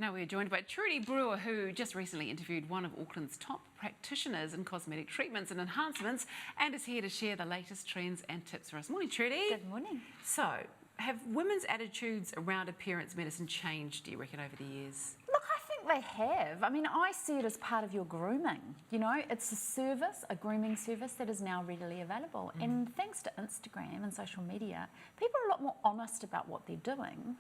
Now we're joined by Trudy Brewer, who just recently interviewed one of Auckland's top practitioners in cosmetic treatments and enhancements and is here to share the latest trends and tips for us. Morning, Trudy. Good morning. So, have women's attitudes around appearance medicine changed, do you reckon, over the years? Look, I think they have. I mean, I see it as part of your grooming. You know, it's a service, a grooming service that is now readily available. And thanks to Instagram and social media, people are a lot more honest about what they're doing.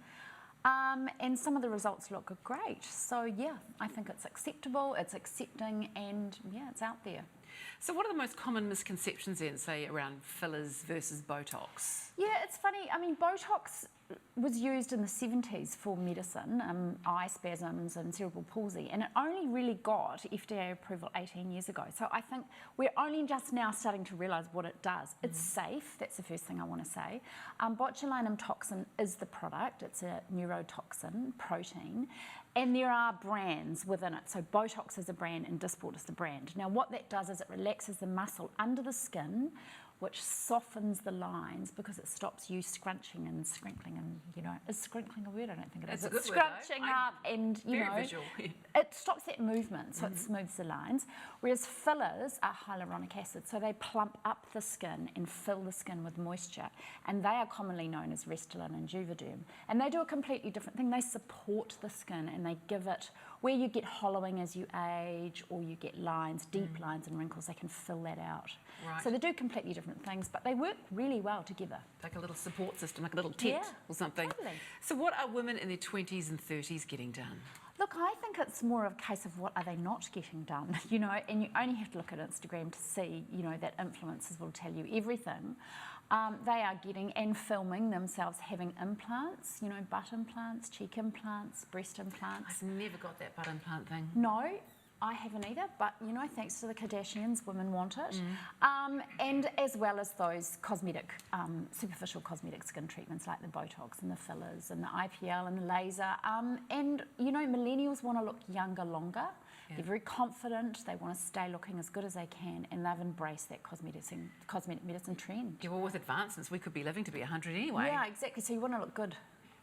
And some of the results look great. So, yeah, I think it's acceptable, it's accepting, and, yeah, it's out there. So what are the most common misconceptions then, say, around fillers versus Botox? Yeah, it's funny. I mean, Botox was used in the 70s for medicine, eye spasms and cerebral palsy, and it only really got FDA approval 18 years ago. So I think we're only just now starting to realise what it does. It's safe, that's the first thing I want to say. Botulinum toxin is the product, it's a neurotoxin protein, and there are brands within it. So Botox is a brand and Dysport is the brand. Now what that does is it relaxes the muscle under the skin, which softens the lines because it stops you scrunching and scrinkling and, you know, is scrinkling a word? I don't think it is. It's scrunching up and, you know, visual. It stops that movement, so it smooths the lines. Whereas fillers are hyaluronic acid, so they plump up the skin and fill the skin with moisture. And they are commonly known as Restylane and Juvederm. And they do a completely different thing. They support the skin and they give it, where you get hollowing as you age or you get lines, deep lines and wrinkles, they can fill that out. Right. So they do completely different things, but they work really well together. Like a little support system, like a little tent or something. Totally. So what are women in their 20s and 30s getting done? Look, I think it's more of a case of what are they not getting done, you know, and you only have to look at Instagram to see, you know, that influencers will tell you everything. They are getting and filming themselves having implants, you know, butt implants, cheek implants, breast implants. I've never got that butt implant thing. No, I haven't either, but, you know, thanks to the Kardashians, women want it. And as well as those cosmetic, superficial cosmetic skin treatments like the Botox and the fillers and the IPL and the laser. And, you know, millennials want to look younger longer. Yeah. They're very confident, they want to stay looking as good as they can, and they've embraced that cosmetic medicine trend. Yeah, well, with advancements, we could be living to be 100 anyway. Yeah, exactly, so you want to look good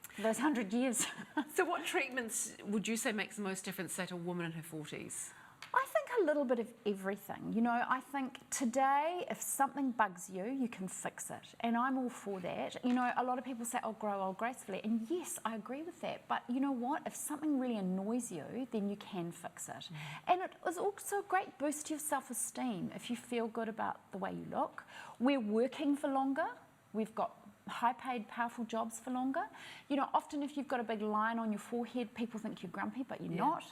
for those 100 years. So what treatments would you say makes the most difference, say, to a woman in her 40s? I think a little bit of everything. You know, I think today, if something bugs you, you can fix it. And I'm all for that. You know, a lot of people say, oh, grow old gracefully. And yes, I agree with that. But you know what? If something really annoys you, then you can fix it. And it is also a great boost to your self-esteem if you feel good about the way you look. We're working for longer. We've got high-paid, powerful jobs for longer. You know, often if you've got a big line on your forehead, people think you're grumpy, but you're not,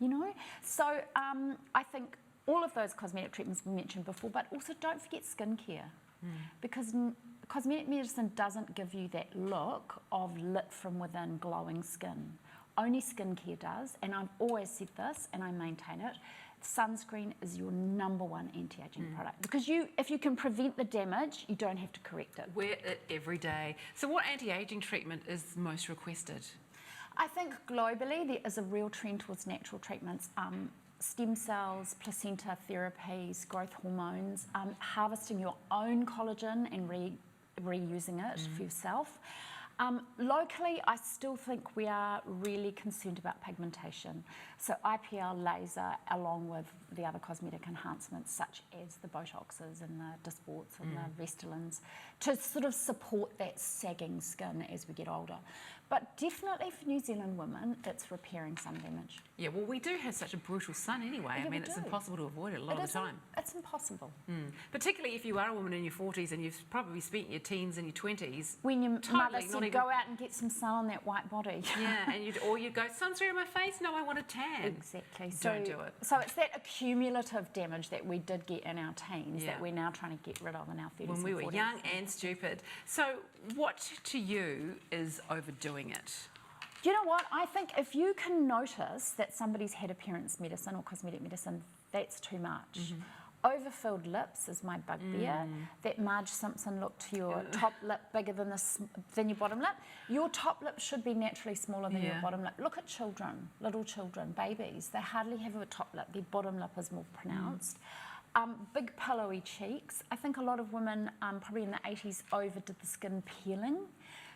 you know. So I think all of those cosmetic treatments we mentioned before, but also don't forget skincare, because cosmetic medicine doesn't give you that look of lit from within, glowing skin. Only skincare does, and I've always said this, and I maintain it. Sunscreen is your #1 anti-aging product, because if you can prevent the damage, you don't have to correct it. Wear it every day. So what anti-aging treatment is most requested? I think globally there is a real trend towards natural treatments. Stem cells, placenta therapies, growth hormones, harvesting your own collagen and reusing it for yourself. Locally, I still think we are really concerned about pigmentation. So IPL, laser, along with the other cosmetic enhancements such as the Botoxes and the Dysports and the Restylanes, to sort of support that sagging skin as we get older. But definitely for New Zealand women, it's repairing sun damage. Yeah, well, we do have such a brutal sun anyway. Yeah, I mean, it's impossible to avoid it a lot of the time. It's impossible. Particularly if you are a woman in your 40s and you've probably spent your teens and your 20s. When your mother said, go out and get some sun on that white body. Yeah, and you'd go, sunscreen on my face? No, I want a tan. Exactly. Don't do it. So it's that accumulative damage that we did get in our teens that we're now trying to get rid of in our 30s and 40s. When we were young and stupid. So what to you is overdoing it? Do you know what? I think if you can notice that somebody's had appearance medicine or cosmetic medicine, that's too much. Overfilled lips is my bugbear. That Marge Simpson look to your top lip bigger than your bottom lip. Your top lip should be naturally smaller than your bottom lip. Look at children, little children, babies. They hardly have a top lip. Their bottom lip is more pronounced. Big pillowy cheeks. I think a lot of women, probably in the 80s, overdid the skin peeling.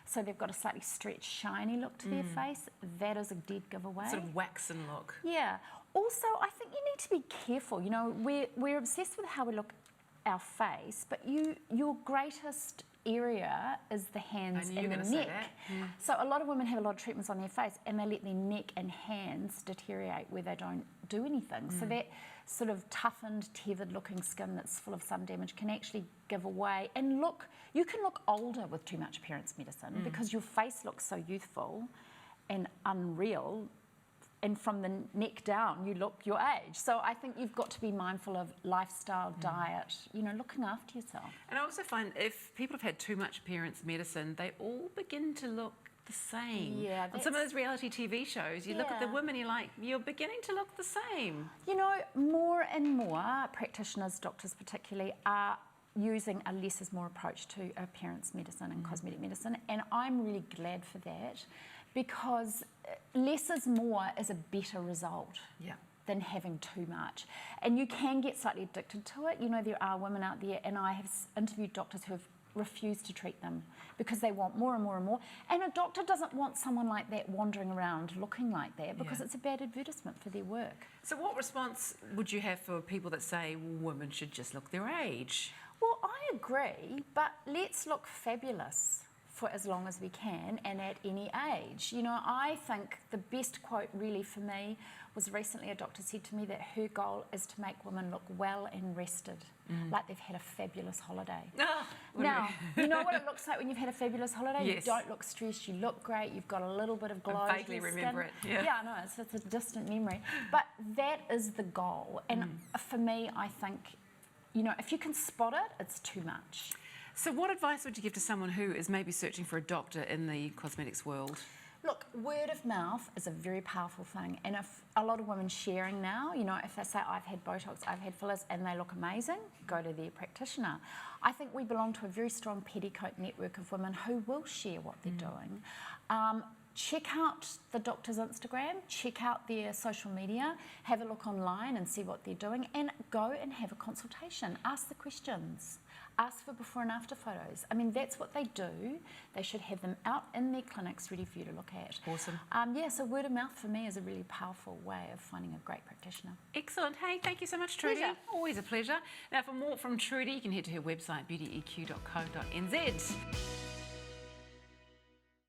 so they've got a slightly stretched, shiny look to their face, that is a dead giveaway. Sort of waxen look. Yeah. Also, I think you need to be careful. You know, we're obsessed with how we look our face, but your greatest area is the hands and the neck. So a lot of women have a lot of treatments on their face and they let their neck and hands deteriorate where they don't do anything. So that sort of toughened, tethered looking skin that's full of sun damage can actually give away. And look, you can look older with too much appearance medicine because your face looks so youthful and unreal. And from the neck down, you look your age. So I think you've got to be mindful of lifestyle, diet, you know, looking after yourself. And I also find if people have had too much appearance medicine, they all begin to look the same. Yeah, on some of those reality TV shows, you look at the women, you're like, you're beginning to look the same. You know, more and more practitioners, doctors particularly, are using a less is more approach to appearance medicine and cosmetic medicine. And I'm really glad for that, because less is more is a better result than having too much. And you can get slightly addicted to it. You know, there are women out there, and I have interviewed doctors who have refused to treat them because they want more and more and more. And a doctor doesn't want someone like that wandering around looking like that, because it's a bad advertisement for their work. So what response would you have for people that say, well, women should just look their age? Well, I agree, but let's look fabulous for as long as we can and at any age. You know, I think the best quote really for me was recently a doctor said to me that her goal is to make women look well and rested, like they've had a fabulous holiday. Now, you know what it looks like when you've had a fabulous holiday? Yes. You don't look stressed, you look great, you've got a little bit of glow. I vaguely remember it. Yeah, I know, it's a distant memory. But that is the goal. And for me, I think, you know, if you can spot it, it's too much. So what advice would you give to someone who is maybe searching for a doctor in the cosmetics world? Look, word of mouth is a very powerful thing. And if a lot of women sharing now, you know, if they say, I've had Botox, I've had fillers, and they look amazing, go to their practitioner. I think we belong to a very strong petticoat network of women who will share what they're doing. Check out the doctor's Instagram, check out their social media, have a look online and see what they're doing, and go and have a consultation. Ask the questions. Ask for before and after photos. I mean, that's what they do. They should have them out in their clinics ready for you to look at. Awesome. Yeah, so word of mouth for me is a really powerful way of finding a great practitioner. Excellent. Hey, thank you so much, Trudy. Pleasure. Always a pleasure. Now, for more from Trudy, you can head to her website, beautyeq.co.nz.